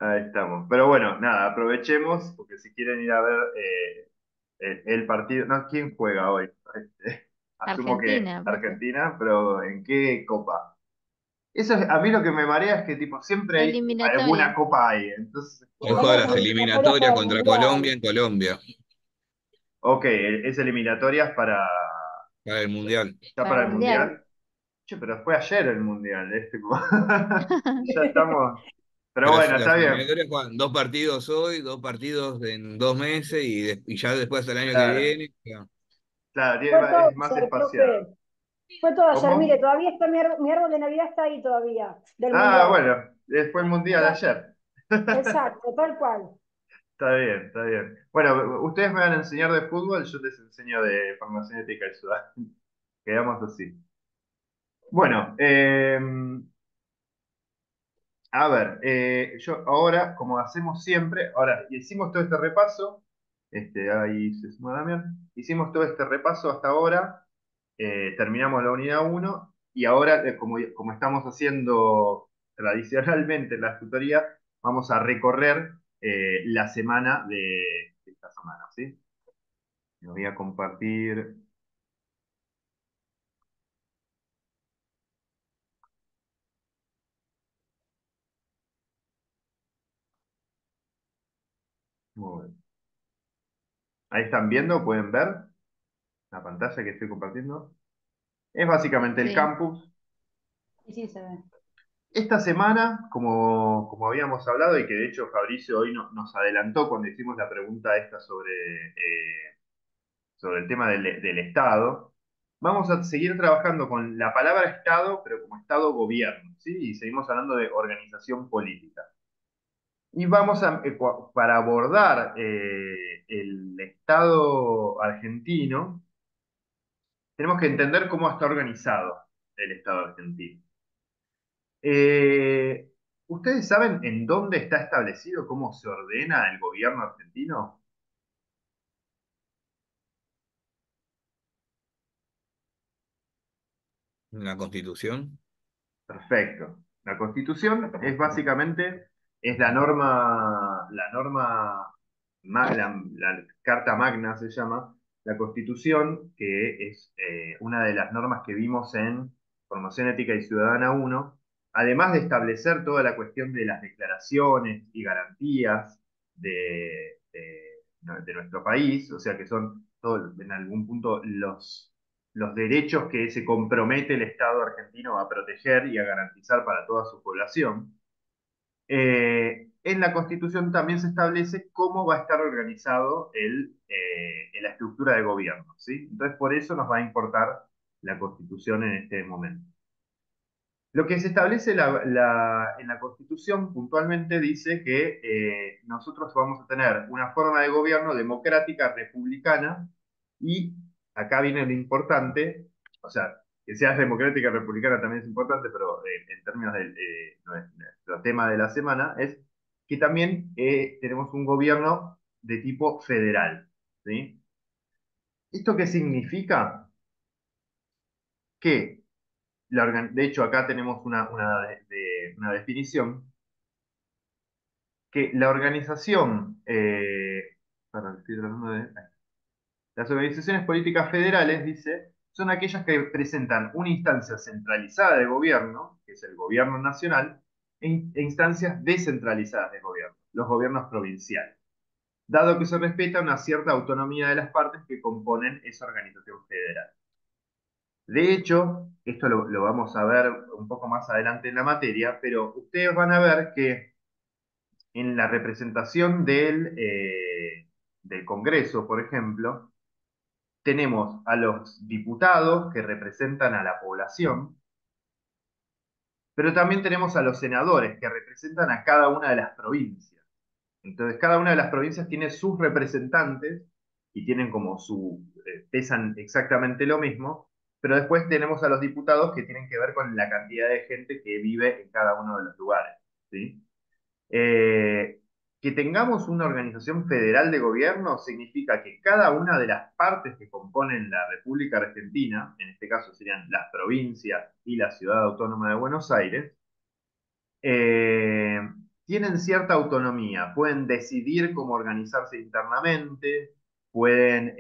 Ahí estamos. Pero bueno, nada, aprovechemos, porque si quieren ir a ver el partido, no, ¿quién juega hoy? Asumo que Argentina, puede ser. Argentina, pero ¿en qué copa? Eso es, a mí lo que me marea es que tipo siempre hay alguna Eliminatoria. copa ahí. Entonces, Hoy bueno, juega Estas las eliminatorias eliminatorias para el contra Colombia Mundial. en Colombia, ok, es eliminatorias para el Mundial. ya Para el para el Mundial. Mundial. Che, pero fue ayer el Mundial, tipo, ya estamos. Pero Pero bueno, está las bien. eliminatorias juegan dos partidos hoy, dos partidos en 2 meses y ya después el año que Claro, viene. Ya. claro, Fue todo es más ayer, espaciado. profe. Fue todo ayer. Mire, ¿Cómo? todavía está mi árbol de Navidad está ahí todavía, del Ah, Mundial. bueno, fue el Mundial Ya, ayer. exacto, tal cual. Está bien, está bien. Bueno, ustedes me van a enseñar de fútbol, yo les enseño de formación ética y ciudad. Quedamos así. Bueno, a ver, yo ahora, como hacemos siempre, ahora hicimos todo este repaso, ahí se suma Damián, hicimos todo este repaso hasta ahora, terminamos la unidad uno y ahora, como estamos haciendo tradicionalmente en las tutorías, vamos a recorrer la semana de esta semana, ¿sí? Me voy a compartir. Muy bien. Ahí están viendo, pueden ver la pantalla que estoy compartiendo. Es básicamente el Sí. campus. Sí, sí, se ve. Esta semana, como habíamos hablado, y que de hecho Fabricio hoy nos adelantó cuando hicimos la pregunta esta sobre el tema del Estado, vamos a seguir trabajando con la palabra Estado, pero como Estado-gobierno, ¿sí? Y seguimos hablando de organización política. Y para abordar el Estado argentino, tenemos que entender cómo está organizado el Estado argentino. Eh, ¿Ustedes saben en dónde está establecido cómo se ordena el gobierno argentino? La Constitución. Perfecto. La Constitución es básicamente es la Carta Magna se llama, la Constitución, que es una de las normas que vimos en Formación Ética y Ciudadana uno, además de establecer toda la cuestión de las declaraciones y garantías de nuestro país, o sea que son en algún punto los derechos que se compromete el Estado argentino a proteger y a garantizar para toda su población. En la Constitución también se establece cómo va a estar organizado la estructura de gobierno, ¿sí? Entonces, por eso nos va a importar la Constitución en este momento. Lo que se establece en la Constitución puntualmente dice que nosotros vamos a tener una forma de gobierno democrática, republicana, y acá viene lo importante, o sea, que sea democrática, republicana también es importante, pero en términos del nuestro tema de la semana, es que también tenemos un gobierno de tipo federal, ¿sí? ¿Esto qué significa? Que de hecho, acá tenemos una definición, que la organización, perdón, estoy tratando las organizaciones políticas federales, dice, son aquellas que presentan una instancia centralizada de gobierno, que es el gobierno nacional, e instancias descentralizadas de gobierno, los gobiernos provinciales, dado que se respeta una cierta autonomía de las partes que componen esa organización federal. De hecho, esto lo vamos a ver un poco más adelante en la materia, pero ustedes van a ver que en la representación del Congreso, por ejemplo, tenemos a los diputados que representan a la población, pero también tenemos a los senadores que representan a cada una de las provincias. Entonces, cada una de las provincias tiene sus representantes y tienen pesan exactamente lo mismo, pero después tenemos a los diputados que tienen que ver con la cantidad de gente que vive en cada uno de los lugares, ¿sí? Eh, que tengamos una organización federal de gobierno significa que cada una de las partes que componen la República Argentina, en este caso serían las provincias y la Ciudad Autónoma de Buenos Aires, eh, tienen cierta autonomía, pueden decidir cómo organizarse internamente, pueden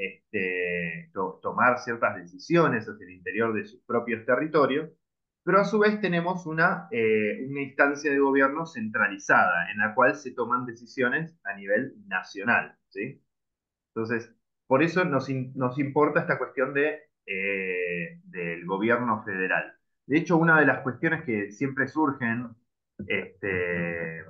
tomar ciertas decisiones hacia el interior de sus propios territorios, pero a su vez tenemos una instancia de gobierno centralizada en la cual se toman decisiones a nivel nacional, ¿sí? Entonces, por eso nos importa esta cuestión del gobierno federal. De hecho, una de las cuestiones que siempre surgen este,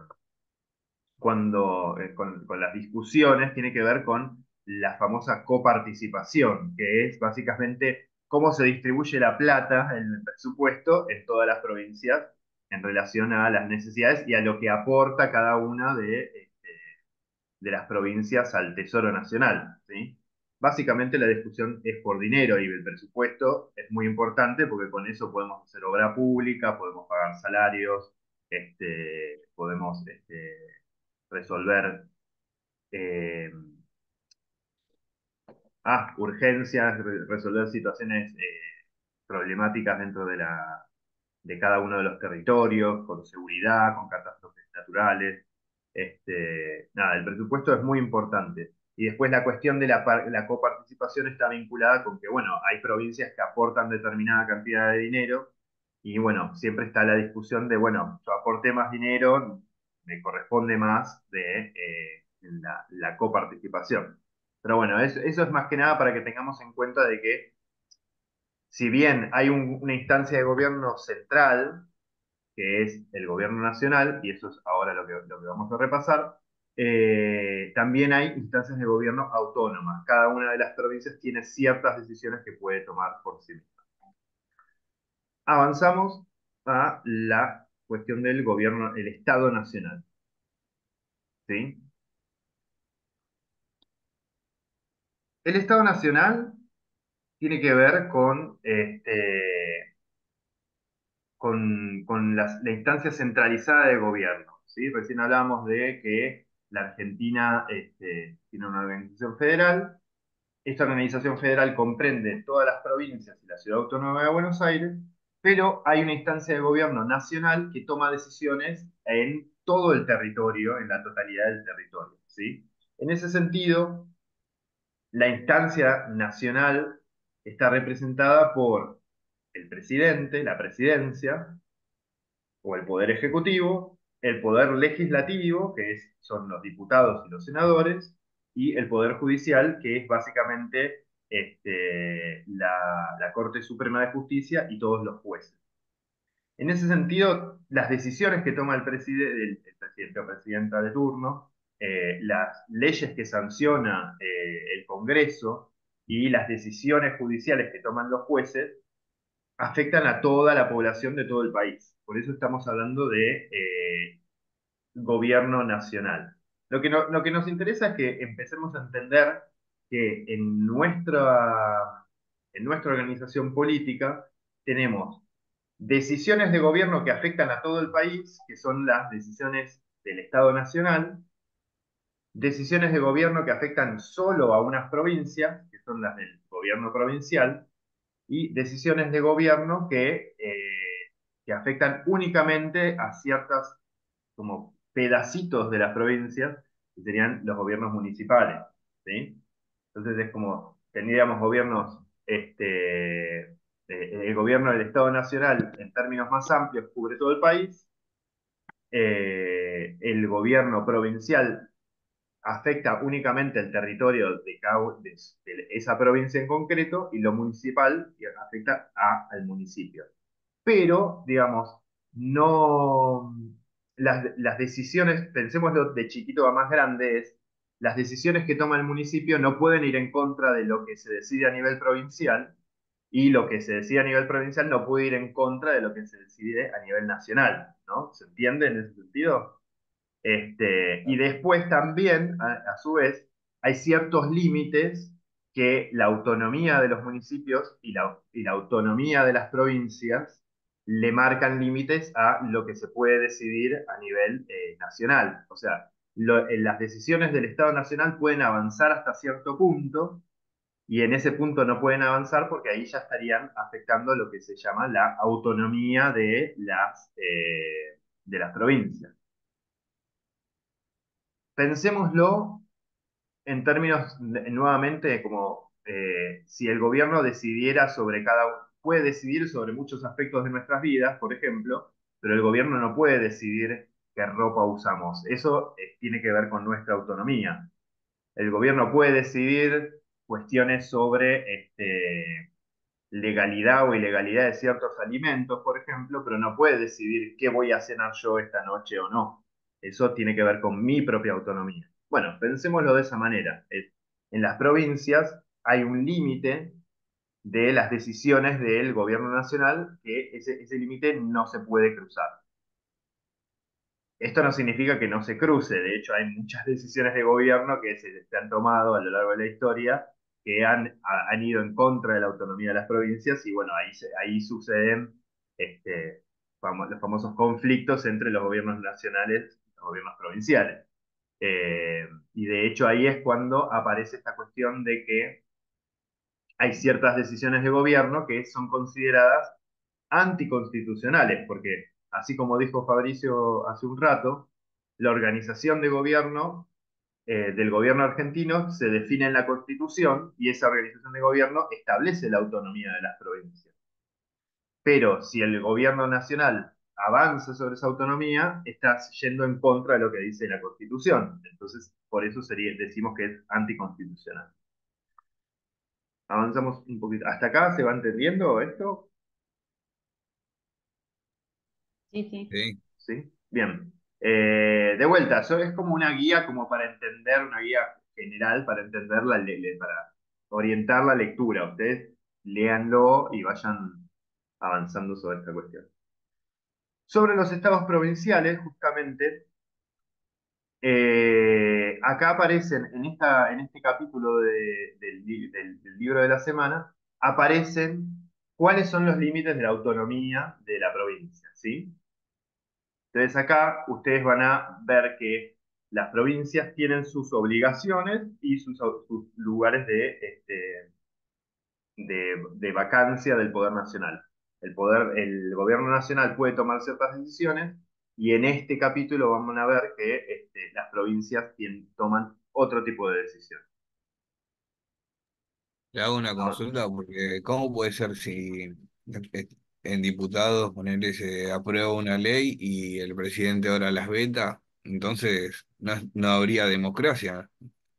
con las discusiones tiene que ver con la famosa coparticipación, que es básicamente cómo se distribuye la plata en el presupuesto en todas las provincias en relación a las necesidades y a lo que aporta cada una de las provincias al Tesoro Nacional, ¿sí? Básicamente la discusión es por dinero y el presupuesto es muy importante porque con eso podemos hacer obra pública, podemos pagar salarios, podemos resolver eh, urgencias, resolver situaciones problemáticas dentro de cada uno de los territorios, con seguridad, con catástrofes naturales. Nada, el presupuesto es muy importante. Y después la cuestión de la coparticipación está vinculada con que, bueno, hay provincias que aportan determinada cantidad de dinero y, bueno, siempre está la discusión de, bueno, yo aporté más dinero, me corresponde más de la coparticipación. Pero bueno, eso es más que nada para que tengamos en cuenta de que si bien hay una instancia de gobierno central, que es el gobierno nacional, y eso es ahora lo que vamos a repasar, también hay instancias de gobierno autónomas. Cada una de las provincias tiene ciertas decisiones que puede tomar por sí misma. Avanzamos a la cuestión del gobierno, el Estado Nacional. ¿Sí? El Estado Nacional tiene que ver con la instancia centralizada de gobierno, ¿sí? Recién hablábamos de que la Argentina tiene una organización federal. Esta organización federal comprende todas las provincias y la Ciudad Autónoma de Buenos Aires, pero hay una instancia de gobierno nacional que toma decisiones en todo el territorio, en la totalidad del territorio, ¿sí? En ese sentido, la instancia nacional está representada por el presidente, la presidencia, o el poder ejecutivo, el poder legislativo, son los diputados y los senadores, y el poder judicial, que es básicamente la Corte Suprema de Justicia y todos los jueces. En ese sentido, las decisiones que toma el presidente o presidenta de turno, las leyes que sanciona el Congreso y las decisiones judiciales que toman los jueces afectan a toda la población de todo el país. Por eso estamos hablando de gobierno nacional. Lo que nos interesa es que empecemos a entender que en nuestra organización política tenemos decisiones de gobierno que afectan a todo el país, que son las decisiones del Estado Nacional, decisiones de gobierno que afectan solo a unas provincias, que son las del gobierno provincial, y decisiones de gobierno que afectan únicamente a ciertas como pedacitos de las provincias, que serían los gobiernos municipales, ¿sí? Entonces es como, tendríamos gobiernos, el gobierno del Estado Nacional en términos más amplios cubre todo el país, el gobierno provincial afecta únicamente el territorio de esa provincia en concreto y lo municipal afecta al municipio. Pero, digamos, no, las decisiones, pensémoslo de chiquito a más grande, las decisiones que toma el municipio no pueden ir en contra de lo que se decide a nivel provincial y lo que se decide a nivel provincial no puede ir en contra de lo que se decide a nivel nacional, ¿no? ¿Se entiende en ese sentido? Y después también, a su vez, hay ciertos límites que la autonomía de los municipios y la autonomía de las provincias le marcan límites a lo que se puede decidir a nivel nacional. O sea, las decisiones del Estado Nacional pueden avanzar hasta cierto punto y en ese punto no pueden avanzar porque ahí ya estarían afectando lo que se llama la autonomía de las provincias. pensémoslo en términos nuevamente como si el gobierno decidiera sobre puede decidir sobre muchos aspectos de nuestras vidas, por ejemplo, pero el gobierno no puede decidir qué ropa usamos. Eso tiene que ver con nuestra autonomía. El gobierno puede decidir cuestiones sobre legalidad o ilegalidad de ciertos alimentos, por ejemplo, pero no puede decidir qué voy a cenar yo esta noche o no. Eso tiene que ver con mi propia autonomía. Bueno, pensémoslo de esa manera. En las provincias hay un límite de las decisiones del gobierno nacional que ese límite no se puede cruzar. Esto no significa que no se cruce, de hecho hay muchas decisiones de gobierno que se han tomado a lo largo de la historia que han ido en contra de la autonomía de las provincias y bueno, ahí suceden este, los famosos conflictos entre los gobiernos nacionales y los gobiernos provinciales. Y de hecho ahí es cuando aparece esta cuestión de que hay ciertas decisiones de gobierno que son consideradas anticonstitucionales, porque así como dijo Fabricio hace un rato, la organización de gobierno del gobierno argentino se define en la Constitución y esa organización de gobierno establece la autonomía de las provincias. Pero si el gobierno nacional avanza sobre esa autonomía, estás yendo en contra de lo que dice la Constitución. Entonces, por eso decimos que es anticonstitucional. Avanzamos un poquito. ¿Hasta acá se va entendiendo esto? Sí, sí. Sí. ¿Sí? Bien. De vuelta, eso es como una guía como para entender, una guía general para entender para orientar la lectura. Ustedes léanlo y vayan avanzando sobre esta cuestión. Sobre los estados provinciales, justamente, acá aparecen en este capítulo del libro de la semana, aparecen cuáles son los límites de la autonomía de la provincia, ¿sí? Entonces acá ustedes van a ver que las provincias tienen sus obligaciones y sus lugares de vacancia del poder nacional. El gobierno nacional puede tomar ciertas decisiones y en este capítulo vamos a ver que las provincias toman otro tipo de decisiones. Le hago una Ah, consulta porque ¿cómo puede ser si en diputados ponerle se aprueba una ley y el presidente ahora las veta? Entonces no habría democracia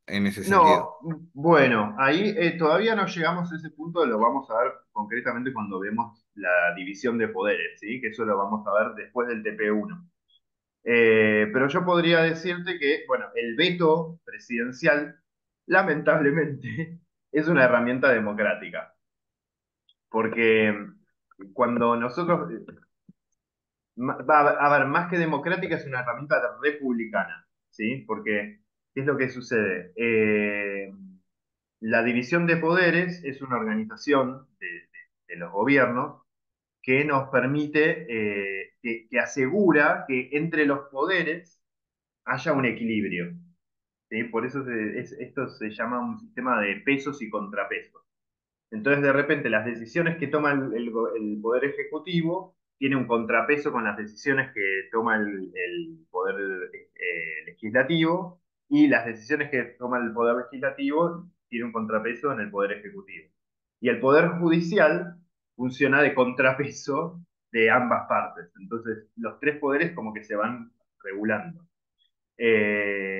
en ese sentido. no, bueno, ahí todavía no llegamos a ese punto, lo vamos a ver concretamente cuando vemos la división de poderes, ¿sí? Que eso lo vamos a ver después del TP1. Pero yo podría decirte que, bueno, el veto presidencial, lamentablemente, es una herramienta democrática, porque cuando nosotros, a ver, más que democrática es una herramienta republicana, ¿sí? Porque, ¿qué es lo que sucede? La división de poderes es una organización de los gobiernos que nos permite, que asegura que entre los poderes haya un equilibrio. ¿Sí? Por eso esto se llama un sistema de pesos y contrapesos. Entonces, de repente, las decisiones que toma el Poder Ejecutivo tiene un contrapeso con las decisiones que toma el Poder Legislativo y las decisiones que toma el Poder Legislativo tiene un contrapeso en el Poder Ejecutivo. Y el Poder Judicial funciona de contrapeso de ambas partes. Entonces, los tres poderes como que se van regulando.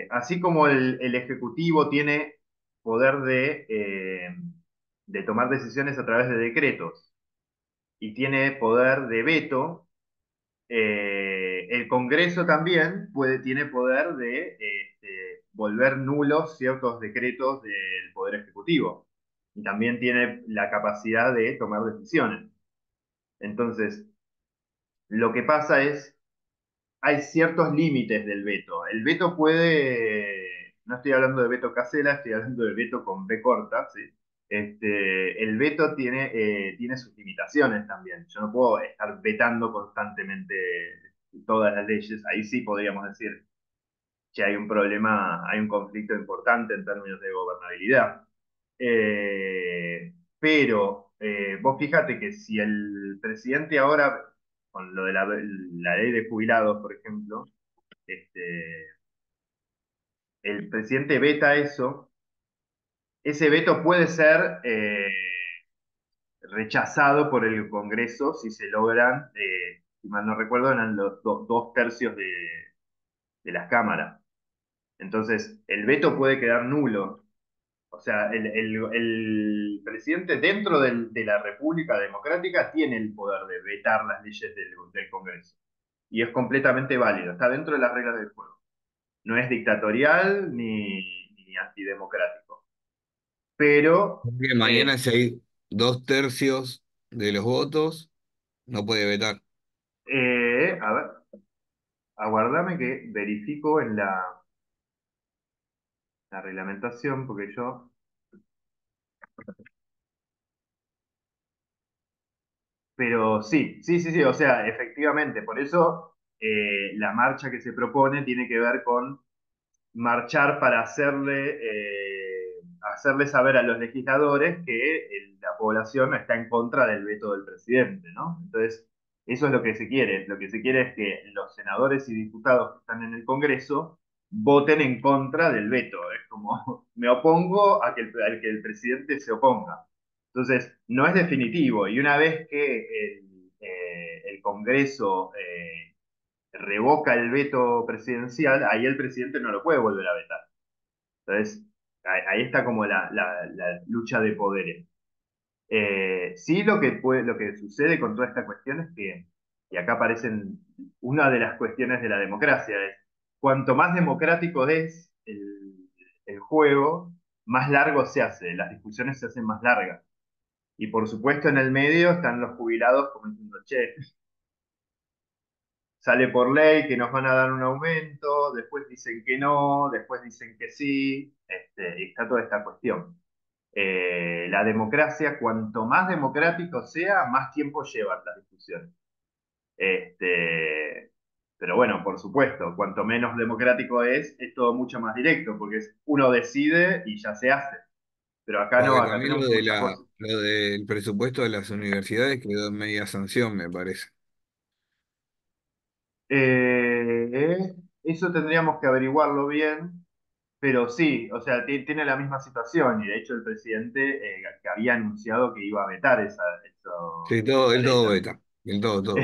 Así como el Ejecutivo tiene poder de tomar decisiones a través de decretos y tiene poder de veto, el Congreso también tiene poder de volver nulos ciertos decretos del Poder Ejecutivo y también tiene la capacidad de tomar decisiones. Entonces, lo que pasa es hay ciertos límites del veto. El veto no estoy hablando de veto Casella, estoy hablando de veto con B corta, ¿sí? El veto tiene sus limitaciones también. Yo no puedo estar vetando constantemente todas las leyes. Ahí sí podríamos decir que hay un problema, hay un conflicto importante en términos de gobernabilidad. Pero vos fíjate que si el presidente ahora, con lo de la ley de jubilados, por ejemplo, este, el presidente veta eso, ese veto puede ser rechazado por el Congreso si se logran, si mal no recuerdo, eran los 2 tercios de las cámaras. Entonces, el veto puede quedar nulo. O sea, el presidente dentro de la República Democrática tiene el poder de vetar las leyes del Congreso. Y es completamente válido, está dentro de las reglas del juego. No es dictatorial ni antidemocrático. Pero, Porque mañana si hay 2/3 de los votos, no puede vetar. a ver, aguardame que verifico en la reglamentación, porque yo... Pero sí, sí, sí, sí, o sea, efectivamente, por eso la marcha que se propone tiene que ver con marchar para hacerle saber a los legisladores que la población no está en contra del veto del presidente, ¿no? Entonces, eso es lo que se quiere. Lo que se quiere es que los senadores y diputados que están en el Congreso voten en contra del veto. Es como, me opongo a que el presidente se oponga. Entonces, no es definitivo. Y una vez que el Congreso revoca el veto presidencial, ahí el presidente no lo puede volver a vetar. Entonces, ahí está como la lucha de poderes. Sí, lo que sucede con toda esta cuestión es que, y acá aparecen una de las cuestiones de la democracia, es cuanto más democrático es el juego, más largo se hace, las discusiones se hacen más largas. Y por supuesto en el medio están los jubilados como diciendo, che, sale por ley que nos van a dar un aumento, después dicen que no, después dicen que sí, y está toda esta cuestión. La democracia, cuanto más democrático sea, más tiempo llevan las discusiones. Pero bueno, por supuesto, cuanto menos democrático es todo mucho más directo, porque uno decide y ya se hace. Pero acá no, Porque acá también tenemos muchas cosas. lo del presupuesto de las universidades quedó en media sanción, me parece. Eso tendríamos que averiguarlo bien. Pero sí, o sea, tiene la misma situación y de hecho el presidente que había anunciado que iba a vetar Sí, todo, esa el ley todo también. beta, el todo, todo.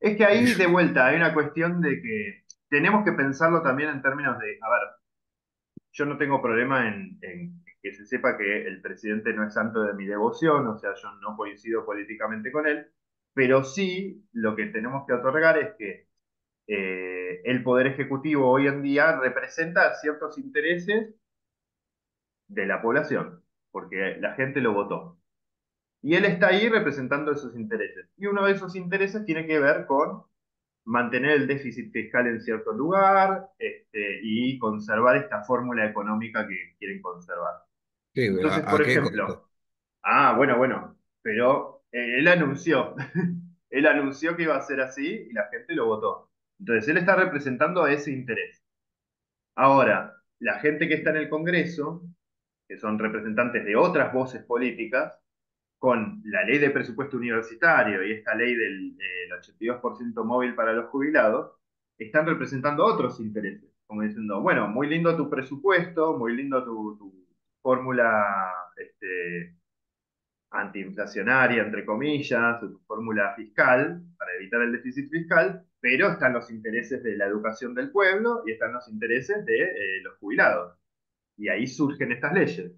Es que ahí de vuelta hay una cuestión de que tenemos que pensarlo también en términos de, a ver, yo no tengo problema en que se sepa que el presidente no es santo de mi devoción, o sea, yo no coincido políticamente con él, pero sí lo que tenemos que otorgar es que el poder ejecutivo hoy en día representa ciertos intereses de la población, porque la gente lo votó. Y él está ahí representando esos intereses. Y uno de esos intereses tiene que ver con mantener el déficit fiscal en cierto lugar, y conservar esta fórmula económica que quieren conservar. Sí, pero Entonces, a por qué costo? ejemplo, bueno, pero él anunció, él anunció que iba a ser así y la gente lo votó. Entonces, él está representando ese interés. Ahora, la gente que está en el Congreso, que son representantes de otras voces políticas, con la ley de presupuesto universitario y esta ley del 82% móvil para los jubilados, están representando otros intereses, como diciendo, bueno, muy lindo tu presupuesto, muy lindo tu fórmula antiinflacionaria, entre comillas, tu fórmula fiscal para evitar el déficit fiscal, pero están los intereses de la educación del pueblo y están los intereses de los jubilados. Y ahí surgen estas leyes.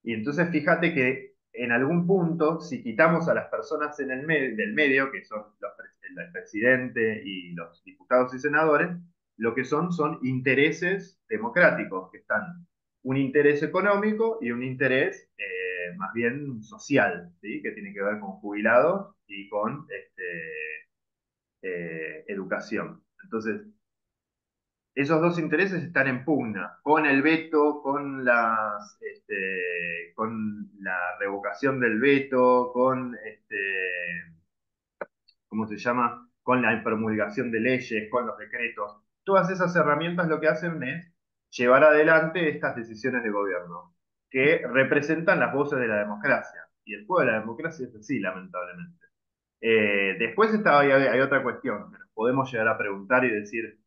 Y entonces fíjate que en algún punto, si quitamos a las personas en del medio, que son el presidente y los diputados y senadores, lo que son intereses democráticos, que están un interés económico y un interés más bien social, ¿sí? Que tiene que ver con jubilados y con educación. Entonces, esos dos intereses están en pugna, con el veto, con la revocación del veto, ¿cómo se llama? Con la promulgación de leyes, con los decretos. Todas esas herramientas lo que hacen es llevar adelante estas decisiones de gobierno, que representan las voces de la democracia. Y el juego de la democracia es así, lamentablemente. Después hay otra cuestión que nos podemos llegar a preguntar y decir,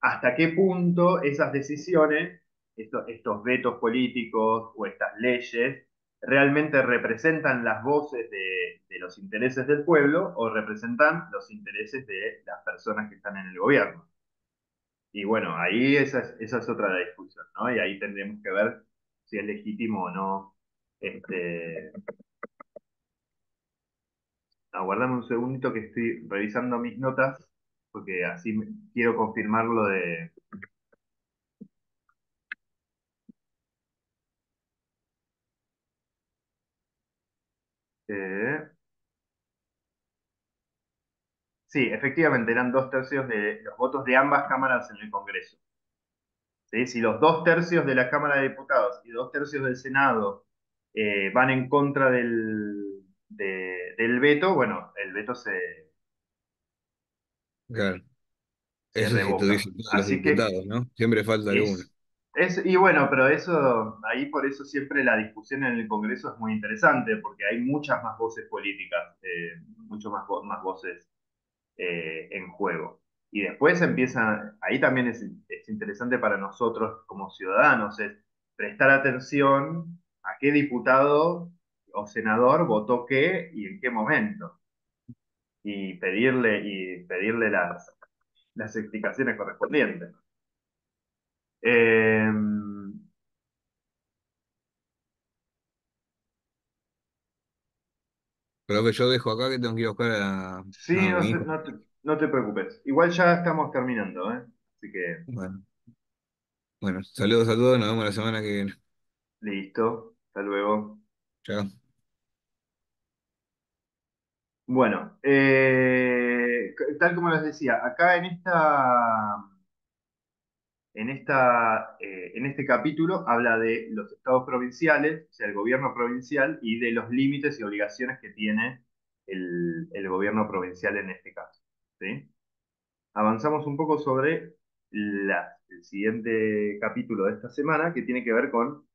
hasta qué punto esas decisiones, estos vetos políticos o estas leyes, realmente representan las voces de los intereses del pueblo o representan los intereses de las personas que están en el gobierno. Y bueno, ahí esa es otra discusión, ¿no? Y ahí tendremos que ver si es legítimo o no. Este, aguardame un segundito que estoy revisando mis notas, porque así quiero confirmar lo de... eh, sí, efectivamente, eran dos tercios de los votos de ambas cámaras en el Congreso. ¿Sí? Si los dos tercios de la Cámara de Diputados y dos tercios del Senado van en contra del veto, bueno, el veto Claro. se Eso si revoca. tuviesen todos los Así que diputados, ¿no? Siempre falta alguno. y bueno, pero eso, ahí por eso siempre la discusión en el Congreso es muy interesante, porque hay muchas más voces políticas, mucho más, más voces en juego. Y después empiezan, ahí también es interesante para nosotros como ciudadanos, es prestar atención a qué diputado o senador votó qué y en qué momento, y pedirle las explicaciones correspondientes. Eh, Pero que yo dejo acá que tengo que ir a buscar sí, a mi hijo. no te preocupes. Igual ya estamos terminando, ¿eh? Así que Bueno, bueno, saludos a todos, nos vemos la semana que viene. listo. Hasta luego. Chao. Bueno, tal como les decía, acá en este capítulo habla de los estados provinciales, o sea, el gobierno provincial y de los límites y obligaciones que tiene el gobierno provincial en este caso. ¿Sí? Avanzamos un poco sobre el siguiente capítulo de esta semana, que tiene que ver con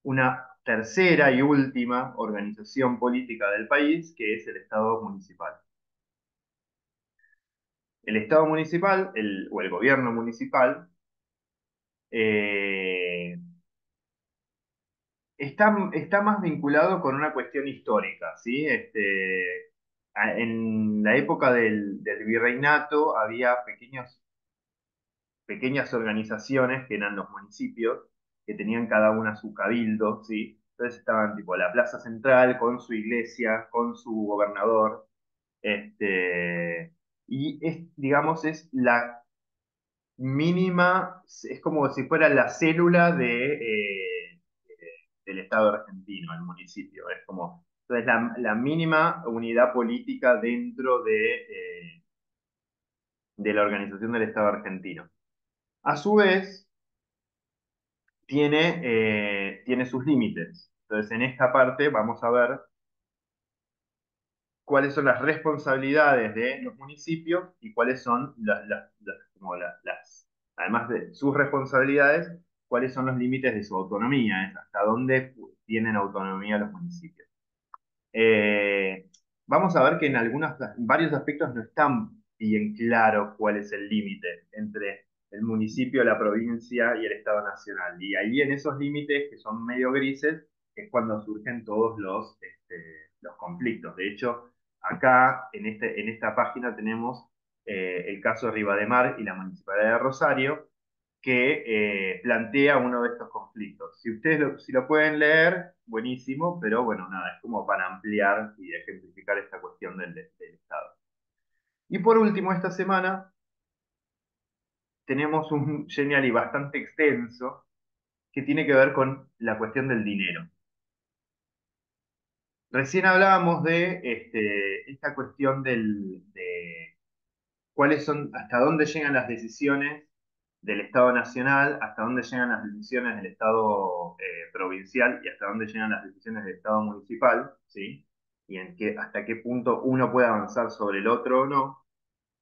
una tercera y última organización política del país, que es el Estado municipal. El Estado municipal, o el gobierno municipal, eh, está más vinculado con una cuestión histórica, ¿sí? En la época del virreinato había pequeñas organizaciones que eran los municipios, que tenían cada una su cabildo, ¿sí? Entonces estaban tipo la Plaza Central con su iglesia, con su gobernador, y digamos, es la mínima, es como si fuera la célula del Estado argentino, el municipio. Es como, entonces, la mínima unidad política dentro de la organización del Estado argentino. A su vez, tiene sus límites. Entonces, en esta parte vamos a ver cuáles son las responsabilidades de los municipios y cuáles son como además de sus responsabilidades, cuáles son los límites de su autonomía, es hasta dónde tienen autonomía los municipios. Eh, Vamos a ver que en varios aspectos no están bien claro cuál es el límite entre el municipio, la provincia y el Estado Nacional. Y ahí en esos límites, que son medio grises, es cuando surgen todos los conflictos. De hecho, acá en esta página tenemos el caso de Rivademar y la Municipalidad de Rosario, que plantea uno de estos conflictos. Si ustedes si lo pueden leer, buenísimo, pero bueno, nada, es como para ampliar y ejemplificar esta cuestión del Estado. Y por último, esta semana tenemos un Genial bastante extenso que tiene que ver con la cuestión del dinero. Recién hablábamos de esta cuestión de cuáles son, hasta dónde llegan las decisiones del Estado nacional, hasta dónde llegan las decisiones del Estado provincial y hasta dónde llegan las decisiones del Estado municipal, ¿sí? Y hasta qué punto uno puede avanzar sobre el otro o no.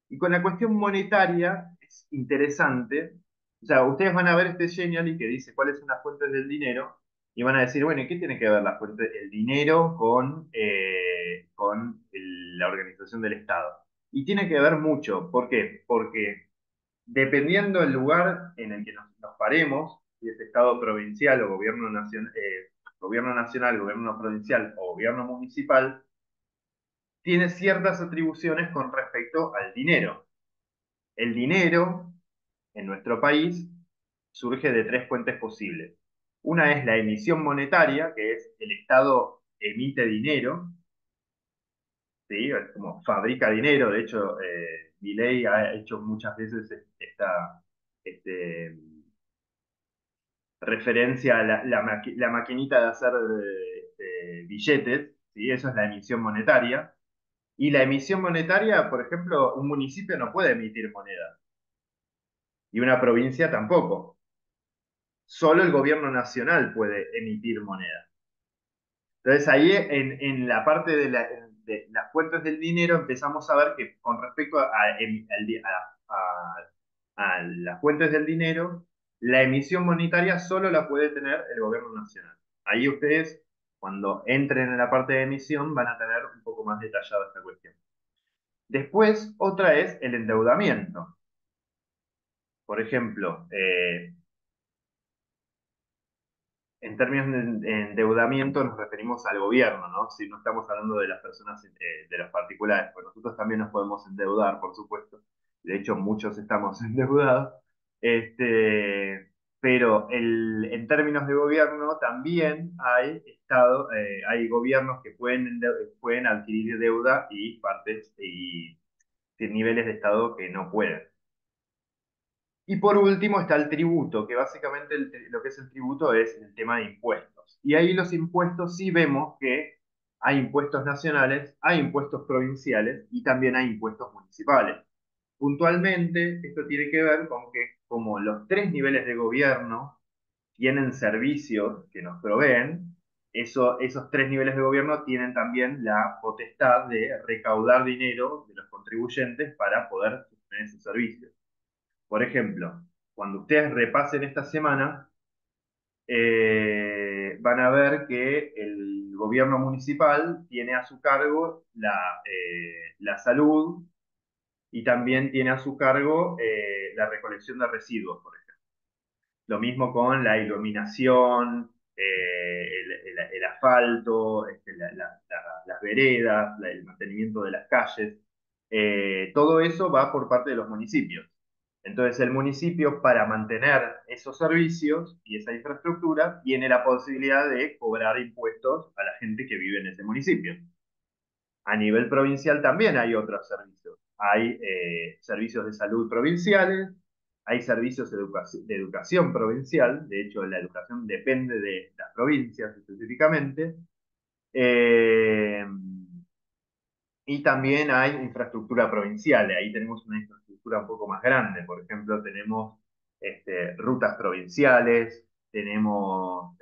Y con la cuestión monetaria es interesante. O sea, ustedes van a ver este Genially que dice cuáles son las fuentes del dinero y van a decir, bueno, ¿y qué tiene que ver la fuente del dinero con la organización del Estado? Y tiene que ver mucho. ¿Por qué? Porque dependiendo del lugar en el que nos paremos, si es Estado provincial o gobierno nacional, gobierno provincial o gobierno municipal, tiene ciertas atribuciones con respecto al dinero. El dinero en nuestro país surge de tres fuentes posibles. Una es la emisión monetaria, que es el Estado emite dinero, ¿sí? Es como fabrica dinero. De hecho, Milei ha hecho muchas veces esta este, referencia a la maquinita de hacer billetes, ¿sí? Eso es la emisión monetaria. Y la emisión monetaria, por ejemplo, un municipio no puede emitir moneda y una provincia tampoco. Solo el gobierno nacional puede emitir moneda. Entonces ahí en la parte de las fuentes del dinero empezamos a ver que con respecto a las fuentes del dinero, la emisión monetaria solo la puede tener el gobierno nacional. Ahí ustedes, cuando entren en la parte de emisión, van a tener un poco más detallada esta cuestión. Después, otra es el endeudamiento. Por ejemplo, en términos de endeudamiento nos referimos al gobierno, ¿no? Si no estamos hablando de las personas, de los particulares, pues nosotros también nos podemos endeudar, por supuesto. De hecho, muchos estamos endeudados. Pero en términos de gobierno también hay gobiernos que pueden adquirir deuda y partes y niveles de estado que no pueden. Y por último está el tributo, que básicamente lo que es el tributo es el tema de impuestos. Y ahí los impuestos sí vemos que hay impuestos nacionales, hay impuestos provinciales y también hay impuestos municipales. Puntualmente, esto tiene que ver con que como los tres niveles de gobierno tienen servicios que nos proveen, esos tres niveles de gobierno tienen también la potestad de recaudar dinero de los contribuyentes para poder sostener esos servicios. Por ejemplo, cuando ustedes repasen esta semana, van a ver que el gobierno municipal tiene a su cargo la salud y también tiene a su cargo la recolección de residuos, por ejemplo. Lo mismo con la iluminación, el asfalto, las veredas, el mantenimiento de las calles. Todo eso va por parte de los municipios. Entonces, el municipio, para mantener esos servicios y esa infraestructura, tiene la posibilidad de cobrar impuestos a la gente que vive en ese municipio. A nivel provincial también hay otros servicios. Hay servicios de salud provinciales, hay servicios de educación provincial. De hecho, la educación depende de las provincias específicamente. Eh, y también hay infraestructura provincial. Ahí tenemos una infraestructura un poco más grande. Por ejemplo, tenemos rutas provinciales, tenemos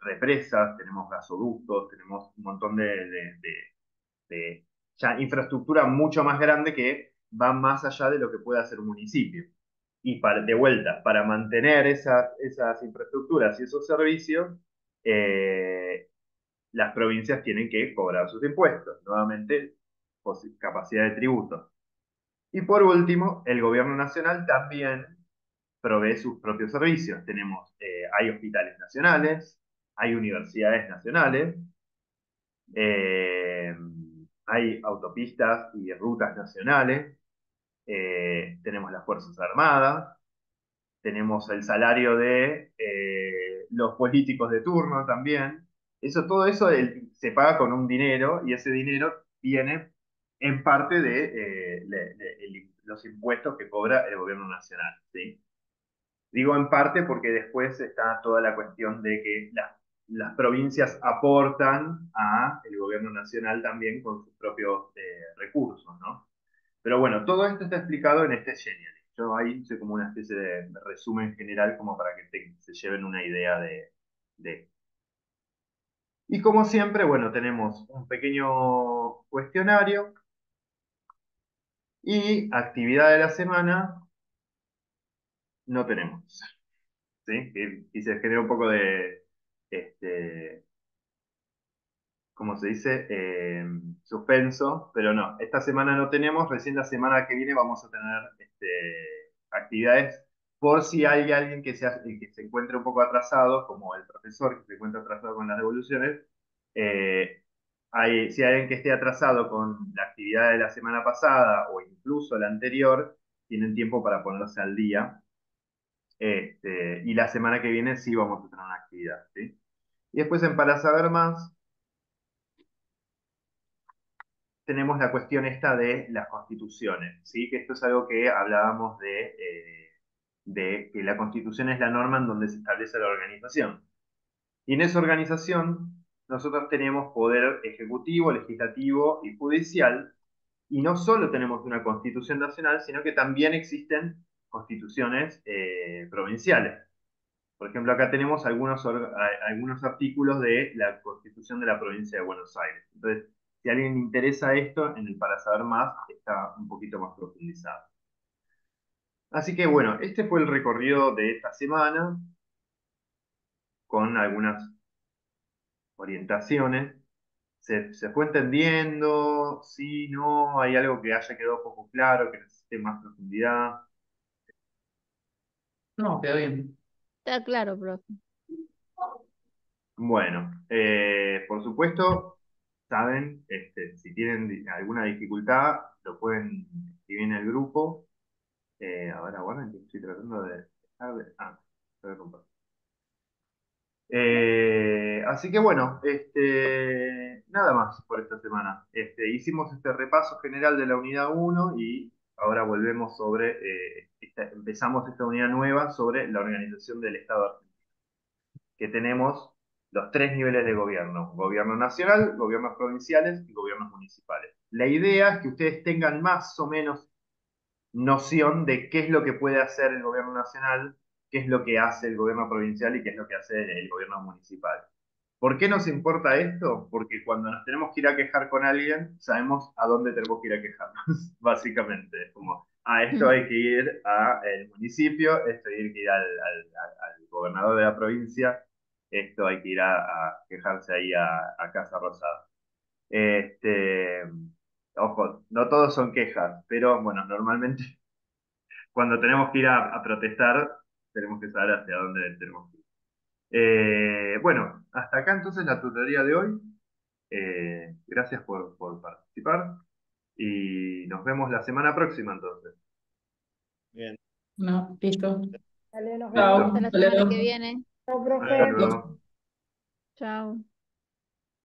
represas, tenemos gasoductos, tenemos un montón de ya infraestructura mucho más grande que va más allá de lo que puede hacer un municipio. Y de vuelta, para mantener esas infraestructuras y esos servicios, eh, las provincias tienen que cobrar sus impuestos, nuevamente capacidad de tributo. Y por último, el gobierno nacional también provee sus propios servicios. Hay hospitales nacionales, hay universidades nacionales, eh, hay autopistas y rutas nacionales, tenemos las Fuerzas Armadas, tenemos el salario de los políticos de turno también. Todo eso se paga con un dinero y ese dinero viene en parte de los impuestos que cobra el gobierno nacional, ¿sí? Digo en parte porque después está toda la cuestión de que las provincias aportan a el gobierno nacional también con sus propios recursos, ¿no? Pero bueno, todo esto está explicado en este Genial. Yo ahí hice como una especie de resumen general como para que se lleven una idea de. Y como siempre, bueno, tenemos un pequeño cuestionario y actividad de la semana no tenemos, ¿sí? Y se genera un poco este, como se dice, suspenso, pero no, esta semana no tenemos, recién la semana que viene vamos a tener actividades por si hay alguien que se encuentre un poco atrasado, como el profesor que se encuentra atrasado con las devoluciones. Si hay alguien que esté atrasado con la actividad de la semana pasada o incluso la anterior, tienen tiempo para ponerse al día. Y la semana que viene sí vamos a tener una actividad, ¿sí? Y después Para Saber Más tenemos la cuestión esta de las constituciones, ¿sí? Que esto es algo que hablábamos de que la constitución es la norma en donde se establece la organización. Y en esa organización nosotros tenemos poder ejecutivo, legislativo y judicial, y no solo tenemos una constitución nacional, sino que también existen constituciones provinciales. Por ejemplo, acá tenemos algunos artículos de la Constitución de la Provincia de Buenos Aires. Entonces, si a alguien le interesa esto, en el Para Saber Más está un poquito más profundizado. Así que bueno, este fue el recorrido de esta semana con algunas orientaciones. ¿Se fue entendiendo? ¿Sí? ¿No? ¿Hay algo que haya quedado poco claro, que necesite más profundidad? No, quedó bien. Está claro, profe. Bueno, por supuesto, saben, si tienen alguna dificultad, lo pueden escribir en el grupo. Ahora, bueno, estoy tratando de lo voy a compartir. Así que bueno, nada más por esta semana. Hicimos este repaso general de la unidad uno y ahora volvemos empezamos esta unidad nueva sobre la organización del Estado argentino, que tenemos los tres niveles de gobierno: gobierno nacional, gobiernos provinciales y gobiernos municipales. La idea es que ustedes tengan más o menos noción de qué es lo que puede hacer el gobierno nacional, qué es lo que hace el gobierno provincial y qué es lo que hace el gobierno municipal. ¿Por qué nos importa esto? Porque cuando nos tenemos que ir a quejar con alguien, sabemos a dónde tenemos que ir a quejarnos, básicamente. Es como, esto hay que ir al municipio, esto hay que ir al gobernador de la provincia, esto hay que ir a quejarse ahí a Casa Rosada. Este, Ojo, no todos son quejas, pero bueno, normalmente cuando tenemos que ir a protestar, tenemos que saber hacia dónde tenemos que ir. Bueno, hasta acá entonces la tutoría de hoy. Gracias por participar y nos vemos la semana próxima entonces. Bien. No, listo. Dale, nos Listo. vemos. Hasta la Chao, semana que Leo. viene. Chao, Hasta profe. luego. Chao.